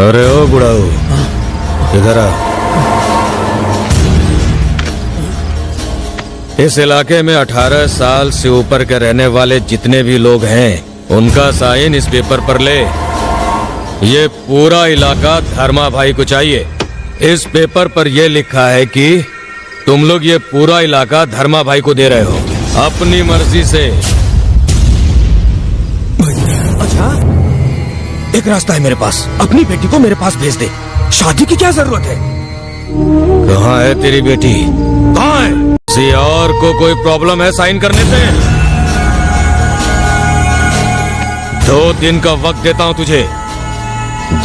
अरे ओ बुढ़ाऊ, इधर आ। इस इलाके में 18 साल से ऊपर के रहने वाले जितने भी लोग हैं उनका साइन इस पेपर पर ले। ये पूरा इलाका धर्मा भाई को चाहिए। इस पेपर पर यह लिखा है कि तुम लोग ये पूरा इलाका धर्मा भाई को दे रहे हो अपनी मर्जी से। अच्छा, एक रास्ता है मेरे पास, अपनी बेटी को मेरे पास भेज दे। शादी की क्या जरूरत है? कहाँ है तेरी बेटी? कहाँ है? किसी और को कोई प्रॉब्लम है साइन करने से? 2 दिन का वक्त देता हूं तुझे।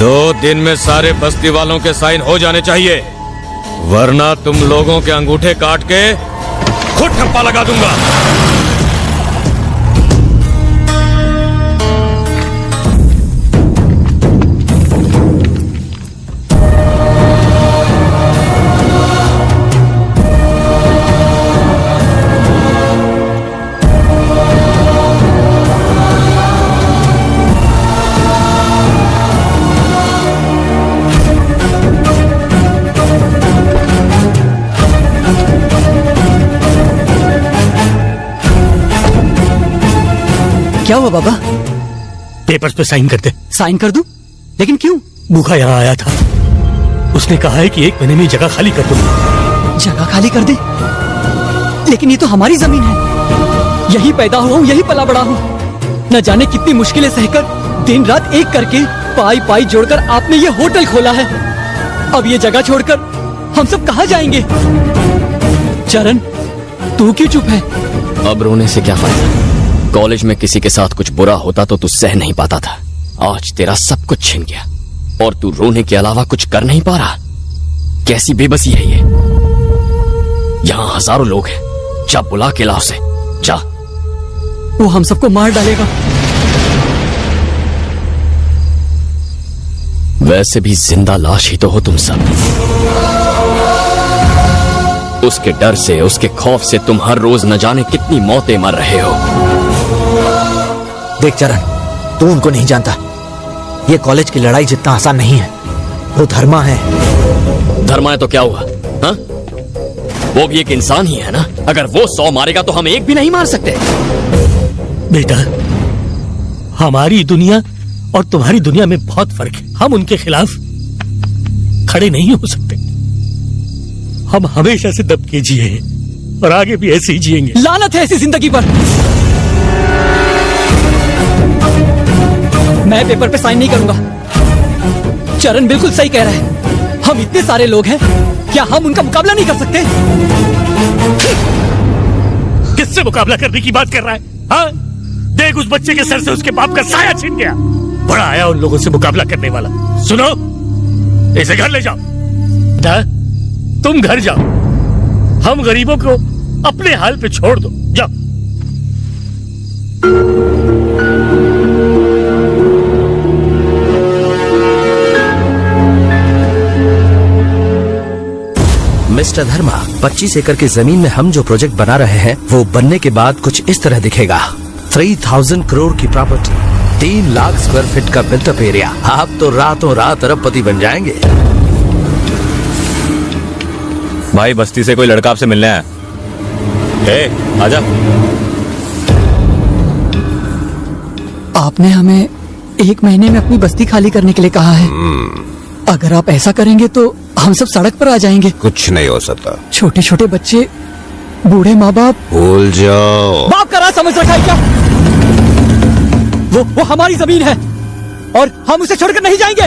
2 दिन में सारे बस्ती वालों के साइन हो जाने चाहिए, वरना तुम लोगों के अंगूठे काट के खुद ठप्पा लगा दूंगा। क्या हुआ बाबा? पेपर्स पे साइन कर दे। साइन कर दूं? लेकिन क्यों? भूखा यहाँ आया था, उसने कहा है कि 1 महीने में जगह खाली कर दूंगा। जगह खाली कर दे? लेकिन ये तो हमारी जमीन है, यही पैदा हुआ हूँ, यही पला बड़ा हूँ। न जाने कितनी मुश्किलें सहकर दिन रात एक करके पाई पाई जोड़कर आपने ये होटल खोला है। अब ये जगह छोड़कर हम सब कहाँ जाएंगे? चरण, तू क्यों चुप है? अब रोने से क्या फायदा? कॉलेज में किसी के साथ कुछ बुरा होता तो तू सह नहीं पाता था। आज तेरा सब कुछ छिन गया और तू रोने के अलावा कुछ कर नहीं पा रहा। कैसी बेबसी है ये? यहाँ हजारों लोग हैं, जा बुला के ला उसे, जा। वो हम सबको मार डालेगा। वैसे भी जिंदा लाश ही तो हो तुम सब। उसके डर से, उसके खौफ से तुम हर रोज न जाने कितनी मौतें मर रहे हो। देख चरण, तू उनको नहीं जानता। ये कॉलेज की लड़ाई जितना आसान नहीं है। वो धर्मा है। धर्मा है तो क्या हुआ? हा? वो भी एक इंसान ही है ना। अगर वो 100 मारेगा तो हम एक भी नहीं मार सकते। बेटा, हमारी दुनिया और तुम्हारी दुनिया में बहुत फर्क है। हम उनके खिलाफ खड़े नहीं हो सकते। हम हमेशा से दब के जिए हैं और आगे भी ऐसे ही जिएंगे। लानत है ऐसी जिंदगी पर। मैं पेपर पे साइन नहीं करूंगा। चरण बिल्कुल सही कह रहा है। हम इतने सारे लोग हैं, क्या हम उनका मुकाबला नहीं कर सकते? किससे मुकाबला करने की बात कर रहा है? हाँ? देख, उस बच्चे के सर से उसके बाप का साया छिन गया। बड़ा आया उन लोगों से मुकाबला करने वाला। सुनो, इसे घर ले जाओ। ना, तुम घर जाओ, हम गरीबों को अपने हाल पे छोड़ दो। जाओ। मिस्टर धर्मा, 25 एकड़ की जमीन में हम जो प्रोजेक्ट बना रहे हैं वो बनने के बाद कुछ इस तरह दिखेगा। 3000 करोड़ की प्रॉपर्टी, 3 लाख स्क्वायर फीट का बिल्टअप एरिया। आप तो रातों रात अरबपति बन जाएंगे। भाई, बस्ती से कोई लड़का आपसे मिलने आया। आजा। आपने हमें 1 महीने में अपनी बस्ती खाली करने के लिए कहा है। अगर आप ऐसा करेंगे तो हम सब सड़क पर आ जाएंगे। कुछ नहीं हो सकता। छोटे छोटे बच्चे, बूढ़े माँ बाप। भूल जाओ। बाप का राज समझ रखा है क्या? वो हमारी जमीन है और हम उसे छोड़कर नहीं जाएंगे।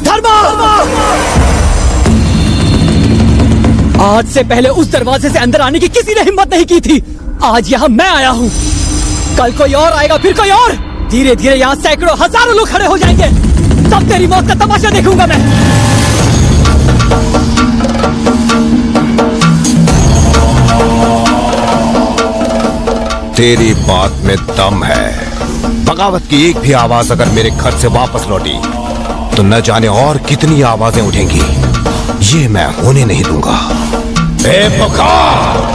धर्मा! आज से पहले उस दरवाजे से अंदर आने की किसी ने हिम्मत नहीं की थी। आज यहाँ मैं आया हूँ, कल कोई और आएगा, फिर कोई और। धीरे धीरे यहाँ सैकड़ों हजारों लोग खड़े हो जाएंगे। तब तेरी मौत का तमाशा देखूंगा मैं। तेरी बात में दम है। बगावत की एक भी आवाज अगर मेरे घर से वापस लौटी तो न जाने और कितनी आवाजें उठेंगी। ये मैं होने नहीं दूंगा। बेवकूफ!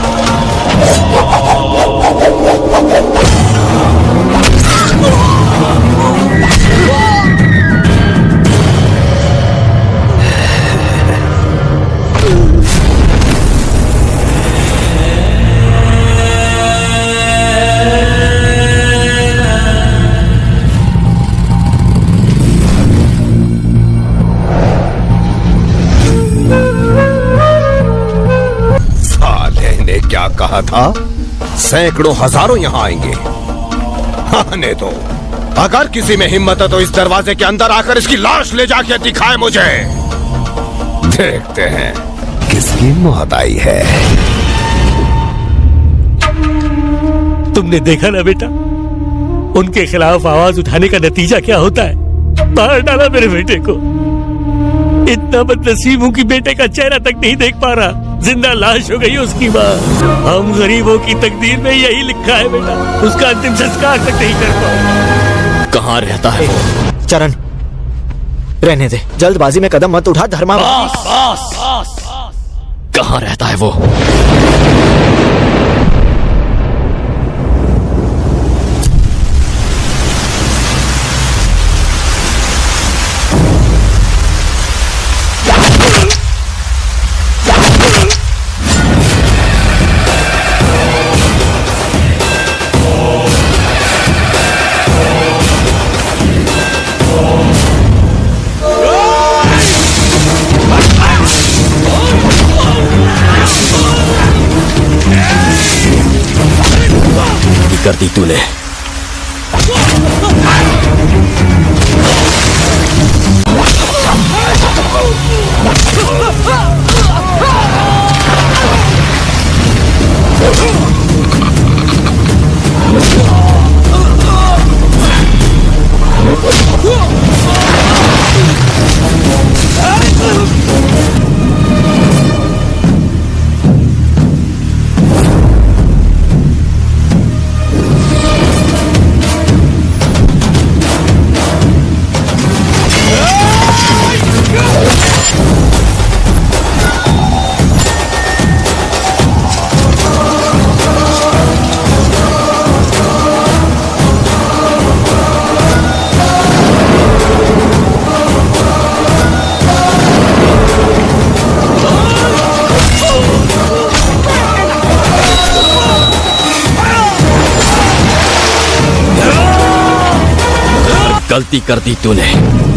साले ने क्या कहा था? सैकड़ों हजारों यहां आएंगे। आने दो। अगर किसी में हिम्मत है तो इस दरवाजे के अंदर आकर इसकी लाश ले जाके दिखाए मुझे। देखते हैं किसकी मौत आई है। तुमने देखा ना बेटा, उनके खिलाफ आवाज उठाने का नतीजा क्या होता है? मार डाला मेरे बेटे को। इतना बदनसीब हूं कि बेटे का चेहरा तक नहीं देख पा रहा। जिंदा लाश हो गई उसकी माँ। हम गरीबों की तकदीर में यही लिखा है बेटा, उसका अंतिम संस्कार तक नहीं कर पाए। कहाँ रहता है वो? चरण, रहने दे। जल्दबाजी में कदम मत उठा धर्मा। कहाँ रहता है वो? कर दी तूने। गलती कर दी तूने।